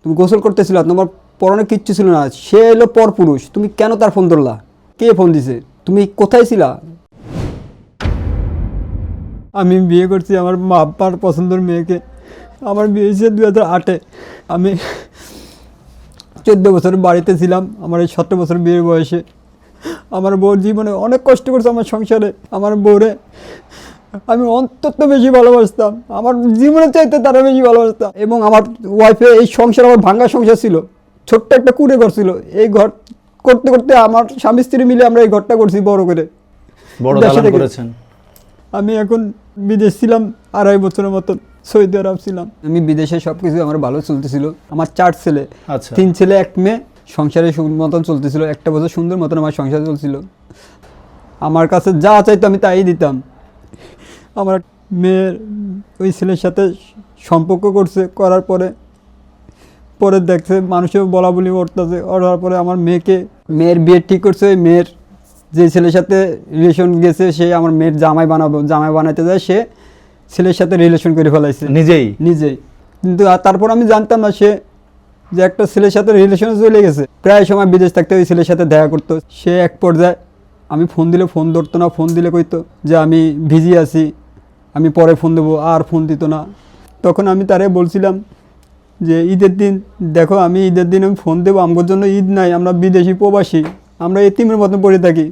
তুমি গোসল করতেছিল, তোমার পরনে কিচ্ছু ছিল না, সে এলো পরপুরুষ, তুমি কেন তার ফোন ধরলা? কে ফোন দিছে? তুমি কোথায় ছিলা? আমি বিয়ে করছি আমার মা আব্বার পছন্দের মেয়েকে। আমার বিয়ে হয়েছে 2008-এ। আমি 14 বছর বাড়িতে ছিলাম আমার এই 17 বছর বিয়ের বয়সে। আমার বউর জীবনে অনেক কষ্ট করছে আমার সংসারে। আমার বউরে আমি অন্তত বেশি ভালোবাসতাম, আমার জীবনের চাইতে তারা বেশি ভালোবাসতাম। এবং আমার ওয়াইফে এই সংসার, আমার ভাঙ্গা সংসার ছিল, ছোট্ট একটা কুড়ে ঘর ছিল। এই ঘর করতে করতে আমার স্বামী স্ত্রী মিলে আমরা এই ঘরটা করছি বড় করে। বড় দালান করেছেন। আমি এখন বিদেশ ছিলাম 2.5 বছরের মতন, সৌদি আরব ছিলাম। আমি বিদেশে সব কিছু আমার ভালো চলতেছিল। আমার 4 ছেলে, 3 ছেলে 1 মেয়ে, সংসারে মতন চলতেছিল। 1 বছর সুন্দর মতন আমার সংসার চলছিল। আমার কাছে যা চাইতো আমি তাই দিতাম। আমার মেয়ের ওই ছেলের সাথে সম্পর্ক করছে, করার পরে দেখছে মানুষেও বলা বলি করতেছে। ওঠার পরে আমার মেয়ের বিয়ে ঠিক করছে। ওই মেয়ের যে ছেলের সাথে রিলেশন গেছে, সে আমার মেয়ের জামাই বানাইতে যায়, সে ছেলের সাথে রিলেশন করে ফেলাইছে নিজেই। কিন্তু তারপর আমি জানতাম না সে যে একটা ছেলের সাথে রিলেশনে চলে গেছে। প্রায় সময় বিদেশ থাকতে ওই ছেলের সাথে দেখা করতো। সে এক পর্যায়ে আমি ফোন দিলে ফোন ধরতো না, ফোন দিলে কইতো যে আমি বিজি আছি, আমি পরে ফোন দেবো, আর ফোন দিত না। তখন আমি তারে বলছিলাম যে ঈদের দিন দেখো, আমি ঈদের দিন আমি ফোন দেবো, আমার জন্য ঈদ নাই, আমরা বিদেশি প্রবাসী, আমরা এতিমের মতন পড়ে থাকি,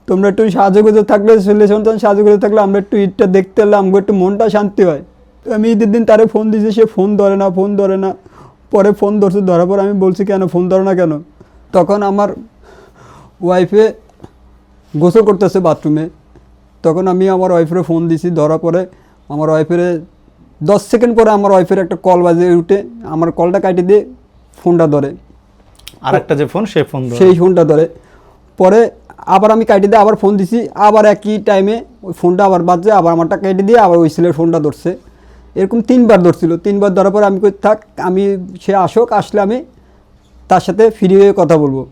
তোমরা একটু সাহায্য করতে থাকলে, ছেলে সন্তান সাহায্য করতে থাকলে আমরা একটু ঈদটা দেখতে এলে আমাকে একটু মনটা শান্তি হয়। আমি ঈদের দিন তারে ফোন দিয়েছি, সে ফোন ধরে না। পরে ফোন ধরছে, ধরার পর আমি বলছি কেন ফোন ধরে না কেন? তখন আমার ওয়াইফে গোসল করতেছে বাথরুমে। তখন আমি আমার ওয়াইফের ফোন দিছি, ধরার পরে আমার ওয়াইফের 10 সেকেন্ড পরে আমার ওয়াইফের একটা কল বাজে উঠে, আমার কলটা কাটিয়ে দিয়ে ফোনটা ধরে, আর একটা যে ফোন সেই ফোনটা ধরে। পরে আবার আমি কাটিয়ে দিয়ে আবার ফোন দিছি, আবার একই টাইমে ওই ফোনটা আবার বাজছে, আবার আমারটা কেটে দিয়ে আবার ওই ছেলের ফোনটা ধরছে। এরকম 3বার ধরছিল। 3বার ধরার পরে আমি কই থাক, আমি সে আসলে আমি তার সাথে ফ্রি হয়ে কথা বলবো।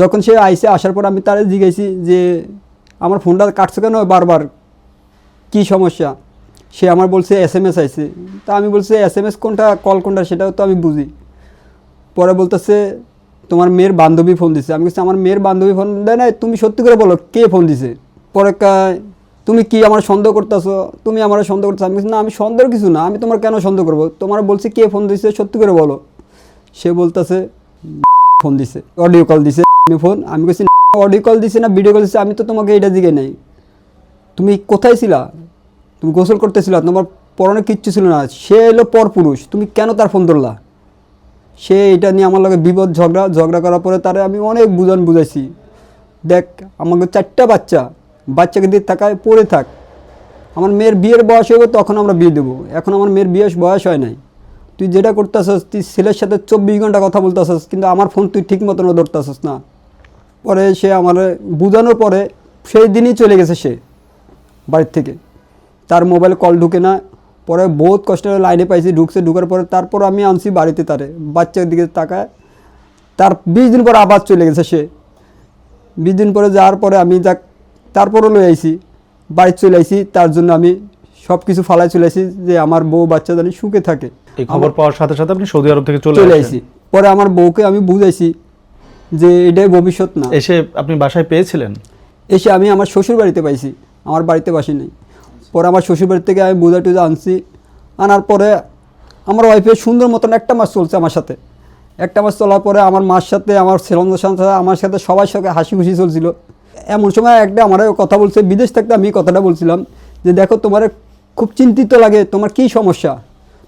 যখন সে আসার পর আমি তারে জিজ্ঞাসি যে আমার ফোনটা কাটছো কেন বারবার, কি সমস্যা? সে আমার বলছে SMS আইছে। তা আমি বলছি SMS কোনটা, কল কোনটা, সেটাও তো আমি বুঝি। পরে বলতেছে তোমার মেয়ের বান্ধবী ফোন দিছে। আমি বলছি আমার মেয়ের বান্ধবী ফোন দেয় নাই, তুমি সত্যি করে বলো কে ফোন দিছে। পরে তুমি কি আমার সন্দেহ করতেছো? তুমি আমার সন্দেহ করতেছো? আমি বলছি না, আমি সন্দেহ কিছু না, আমি তোমার কেন সন্দেহ করবো? তোমার বলছি কে ফোন দিছে, সত্যি করে বলো। সে বলতেছে ফোন দিছে, অডিও কল দিছে ফোন। আমি বলছি অডিও কল দিছে না ভিডিও কল দিছে, আমি তো তোমাকে এটা জিজ্ঞাসা নাই। তুমি কোথায় ছিলা? তুমি গোসল করতেছিল, তোমার পরনে কিচ্ছু ছিল না, সে এলো পরপুরুষ, তুমি কেন তার ফোন ধরলা? সে এটা নিয়ে আমার লগে বিপদ ঝগড়া করার পরে তারে আমি অনেক বুঝাইছি, দেখ আমাকে 4টা বাচ্চাকে দিয়ে থাকায় পড়ে থাক, আমার মেয়ের বিয়ের বয়স হইব তখন আমরা বিয়ে দেবো, এখন আমার মেয়ের বয়স হয় নাই। তুই যেটা করতেছস, তুই ছেলের সাথে 24 ঘন্টা কথা বলতেছস, কিন্তু আমার ফোন তুই ঠিক মতন ধরতেছস না। পরে সে আমার বুঝানোর পরে সেই দিনই চলে গেছে সে বাড়ির থেকে, তার মোবাইলে কল ঢুকে না। পরে বহুত কষ্টে লাইনে পাইছি, ঢুকার পরে তারপর আমি আনছি বাড়িতে, তারে বাচ্চার দিকে তাকায়। তার 20 দিন পরে আবার চলে গেছে সে। 20 দিন পরে যাওয়ার পরে আমি তারপরও লই আইছি, বাড়িতে চলে আইছি। তার জন্য আমি সব কিছু ফালাই চলে আইছি যে আমার বউ বাচ্চা জানি সুখে থাকে। এই খবর পাওয়ার সাথে সাথে আপনি সৌদি আরব থেকে চলে আইছি। পরে আমার বউকে আমি বুঝাইছি যে এটাই ভবিষ্যৎ না। এসে আপনি বাসায় পেয়েছিলেন? এসে আমি আমার শ্বশুর বাড়িতে পাইছি, আমার বাড়িতে বাসি নাই। পরে আমার শ্বশুর বাড়ি থেকে আমি বুঝা টুজা আনছি। আনার পরে আমার ওয়াইফের সুন্দর মতন 1 মাস চলছে আমার সাথে। 1 মাস চলার পরে আমার মার সাথে, আমার ছেলের সাথে, আমার সাথে সবার সাথে হাসি খুশি চলছিল। এমন সময় আমার কথা বলছে, বিদেশ থাকতে আমি কথাটা বলছিলাম যে দেখো তোমার খুব চিন্তিত লাগে, তোমার কী সমস্যা?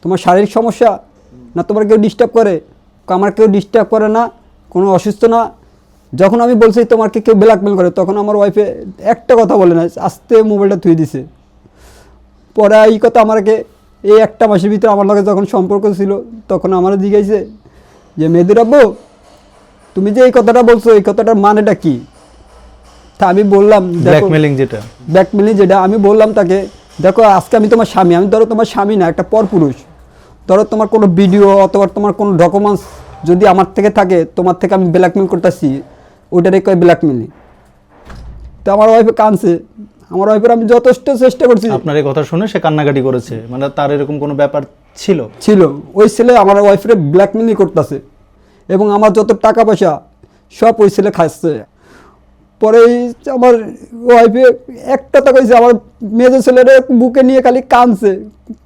তোমার শারীরিক সমস্যা না তোমার কেউ ডিস্টার্ব করে? আমার কেউ ডিস্টার্ব করে না, কোনো অসুস্থ না। যখন আমি বলছি তোমাকে কেউ ব্ল্যাকমেল করে, তখন আমার ওয়াইফে একটা কথা বলে না, আস্তে মোবাইলটা থুয়ে দিছে। পরে এই কথা আমাকে এই 1 মাসের ভিতরে আমার লগে যখন সম্পর্ক ছিল, তখন আমার জিজ্ঞাসা যে মেহেদুর আব্বু, তুমি যে এই কথাটা বলছো, এই কথাটার মানেটা কি? তা আমি বললাম ব্ল্যাকমেলিং যেটা আমি বললাম তাকে, দেখো আজকে আমি তোমার স্বামী, আমি ধরো তোমার স্বামী না, একটা পরপুরুষ। ধরো তোমার কোনো ভিডিও অথবা তোমার কোনো ডকুমেন্টস যদি আমার থেকে থাকে, তোমার থেকে আমি ব্ল্যাকমেল করতেছি, ওইটারে কয় ব্ল্যাকমেলিং। তো আমার ওয়াইফে কাঁদছে। আমার ওয়াইফের আমি যথেষ্ট চেষ্টা করছি। আপনার এই কথা শুনে সে কান্নাকাটি করেছে, মানে তার এরকম কোনো ব্যাপার ছিল? ছিল। ওই ছেলে আমার ওয়াইফের ব্ল্যাকমেলই করতেছে এবং আমার যত টাকা পয়সা সব ওই ছেলে খাচ্ছে। পরে আমার ওয়াইফে একটা তো কইছে, আমার মেজো ছেলের বুকে নিয়ে খালি কাঁদছে,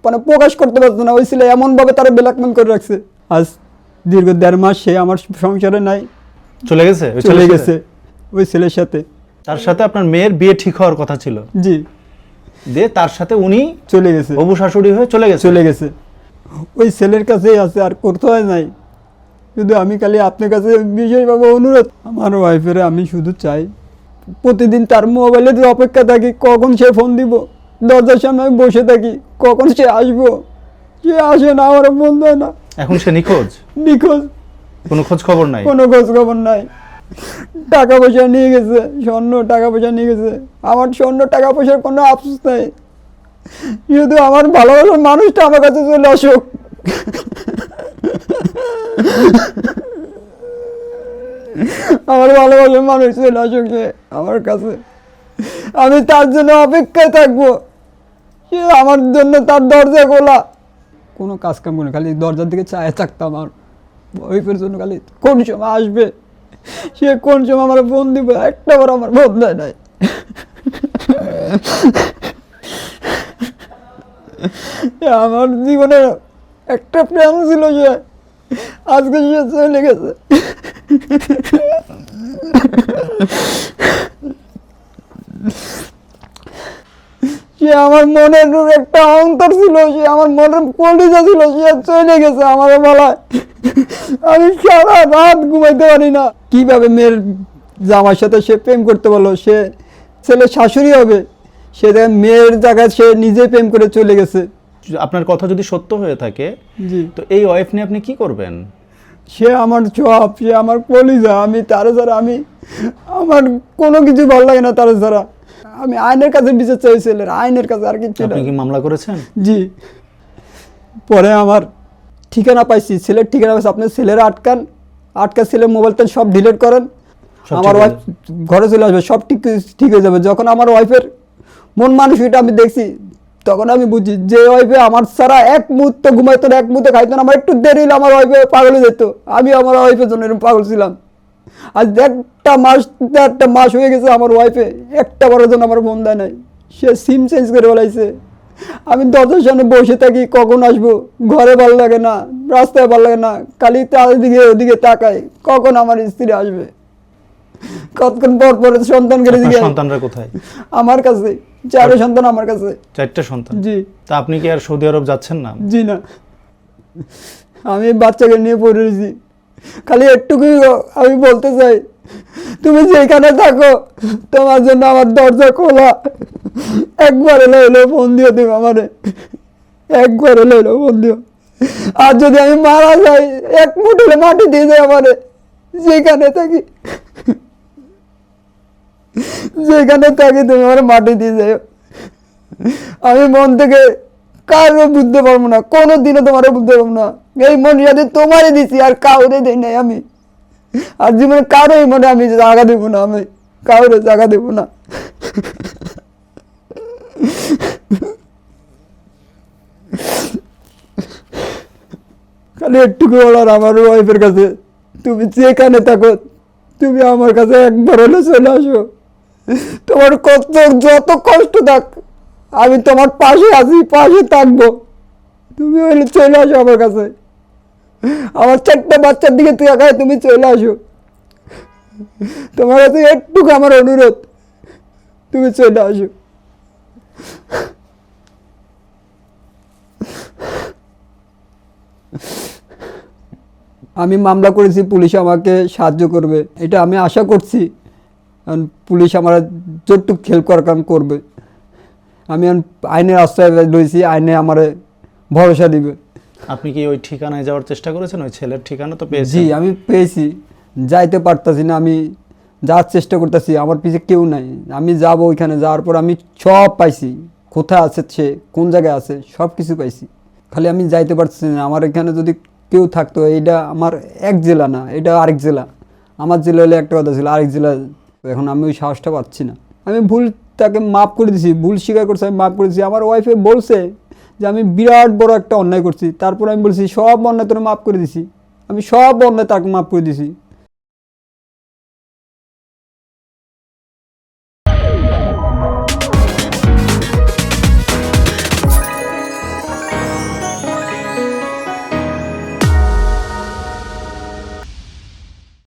মানে প্রকাশ করতে পারছে না। ওই ছেলে এমনভাবে তারা ব্ল্যাকমেল করে রাখছে। আজ দীর্ঘ 1.5 মাস সে আমার সংসারে নাই, চলে গেছে? ওই চলে ছেলের সাথে? গেছে ওই ছেলের সাথে। তার সাথে আপনার মেয়ের বিয়ে ঠিক হওয়ার কথা ছিল, জি, দিয়ে তার সাথে উনি চলে গেছে, হবু শাশুড়ি হয়ে চলে গেছে। চলে গেছে। ওই ছেলের কাছেই আছে, আর করতে হয় নাই। শুধু আমি খালি আপনার কাছে বিশেষভাবে অনুরোধ, আমার ওয়াইফের আমি শুধু চাই, প্রতিদিন তার মোবাইলে অপেক্ষা থাকি কখন সে ফোন দিব। দরজার সামনে আমি বসে থাকি কখন সে আসবো, সে আসে না, আমার ফোন দেয় না। এখন সে নিখোঁজ, নিখোঁজ, কোনো খোঁজ খবর নাই। কোনো খোঁজ খবর নাই। টাকা পয়সা নিয়ে গেছে, স্বর্ণ টাকা পয়সা নিয়ে গেছে। আমার স্বর্ণ টাকা পয়সার কোনো আফসোস নাই, শুধু আমার ভালোবাসার মানুষটা আমার কাছে চলে আসুক। আমার ভালোবাসার মানুষ চলে আসুক সে আমার কাছে, আমি তার জন্য অপেক্ষায় থাকবো। সে আমার জন্য তার দরজা খোলা, কোনো কাজ কাম করে খালি দরজার দিকে চায় থাকতাম। আমার ওয়াইফের জন্য খালি কোন সময় আসবে, সে কোন সময় আমার ফোন দিবে, একটা বার আমার ফোন দেয় নাই। আমার জীবনে একটা প্রেম ছিল, যে আজকে সে চলে গেছে। সে আমার মনের একটা অন্তর ছিল, সে আমার মনের কলিজা ছিল, সে চলে গেছে আমার বেলায়। আমি সারা রাত ঘুমাইতে পারি না। কিভাবে মেয়ের জামার সাথে সে প্রেম করতে পারলো? সে ছেলে শাশুড়ি হবে, সে মেয়ের জায়গায় সে নিজে প্রেম করে চলে গেছে। আপনার কথা যদি সত্য হয়ে থাকে, জি, তো এই ওয়াইফ নিয়ে আপনি কি করবেন? সে আমার সব, সে আমার কলিজা। আমি তার ছাড়া, আমার কোনো কিছু ভালো লাগে না তার ছাড়া। আমি আইনের কাছে বিচার চাই, ছেলের আইনের কাছে, আর কিছু না। আপনি কি মামলা করেছেন? জি, পরে আমার ঠিকানা পাইছি, ছেলের ঠিকানা পাইছি। আপনার ছেলেরা আটকা ছেলের মোবাইল তো সব ডিলিট করেন, সব আমার ঠিক ওয়াইফ ঘরে চলে আসবে, সব ঠিক হয়ে যাবে। যখন আমার ওয়াইফের মন মানসিকতা আমি দেখছি, তখন আমি বুঝি যে ওয়াইফে আমার ছাড়া এক মুহূর্ত ঘুমাইতো না, এক মুহূর্ত খাইতো না। আমার একটু দেরি হলে আমার ওয়াইফে পাগল হয়ে যেত। আমি আমার ওয়াইফের জন্য এরকম পাগল ছিলাম। আজ একটা মাস হয়ে গেছে, আমার ওয়াইফে একটা বারের জন্য আমার ফোন দেয় নাই। সে সিম চেঞ্জ করে বলাইছে। আমি দরজার সামনে বসে থাকি, কখন আসবো, ঘরে ভালো লাগে না, রাস্তায় ভালো লাগে না, খালি তার দিকে ওদিকে তাকাই কখন আমার স্ত্রী আসবে। কতক্ষণ পর পরে সন্তান করে দিকে। সন্তানরা কোথায়? আমার কাছে 4 সন্তান, আমার কাছে 4টে সন্তান। জি। তা আপনি কি আর সৌদি আরব যাচ্ছেন না? জি না, আমি বাচ্চাকে নিয়ে পড়ে রয়েছি। খালি একটুকুই আমি বলতে চাই, তুমি যেখানে থাকো তোমার জন্য আমার দরজা খোলা। একবার এলো ফোন দিও, তুমি আমারে একবার এলো ফোন দিও। আর যদি আমি মারা যাই, এক মুঠো মাটি দিয়ে যায় আমারে, যেখানে থাকি তুমি আমার মাটি দিয়ে যাও। আমি মন থেকে কারো বুঝতে পারবো না, কোনো দিনও তোমারে বুঝতে পারবো না। এই মন যাতে তোমারে দিছি, আর কাউরে দেই নাই আমি। আর জীবনে কারো এই মনে আমি জায়গা দেবো না, আমি কাউরে জায়গা দেবো না। খালি একটুকু বলার আমার ওয়াইফের কাছে, তুমি যেখানে থাকো তুমি আমার কাছে একবার হলে চলে আসো। তোমার যত কষ্ট থাক, আমি তোমার পাশে আছি, পাশে থাকবো। তুমি হলে চলে আসো আমার কাছে। আমার 4টা বাচ্চার দিকে তাকায় তুমি চলে আসো। তোমার কাছে একটুকু আমার অনুরোধ, তুমি চলে আসো। আমি মামলা করেছি, পুলিশ আমাকে সাহায্য করবে, এটা আমি আশা করছি। পুলিশ আমার যতটুকু হেল্প করার কাম করবে। আমি আইনের আশ্রয় রয়েছি, আইনে আমার ভরসা দিবে। আপনি কি ওই ঠিকানায় যাওয়ার চেষ্টা করেছেন? ওই ছেলের ঠিকানা তো পেয়েছেন? জি, আমি পেয়েছি, যাইতে পারতাছি না। আমি যাওয়ার চেষ্টা করতেছি, আমার পিছে কেউ নাই। আমি যাব, ওইখানে যাওয়ার পর আমি সব পাইছি, কোথায় আছে সে, কোন জায়গায় আছে, সব কিছু পাইছি। খালি আমি যাইতে পারছি না। আমার এখানে যদি কেউ থাকতো, এইটা আমার এক জেলা না, এটা আরেক জেলা। আমার জেলা হলে একটা কথা ছিল, আরেক জেলা। এখন আমি ওই সাহসটা পাচ্ছি না। আমি ভুল তাকে মাফ করে দিছি, ভুল স্বীকার করছি, আমি মাফ করে দিছি। আমার ওয়াইফে বলছে যে আমি বিরাট বড় একটা অন্যায় করছি। তারপর আমি বলছি সব অন্যায় তোরা মাফ করে দিছি, আমি সব অন্যায় তাকে মাফ করে দিছি।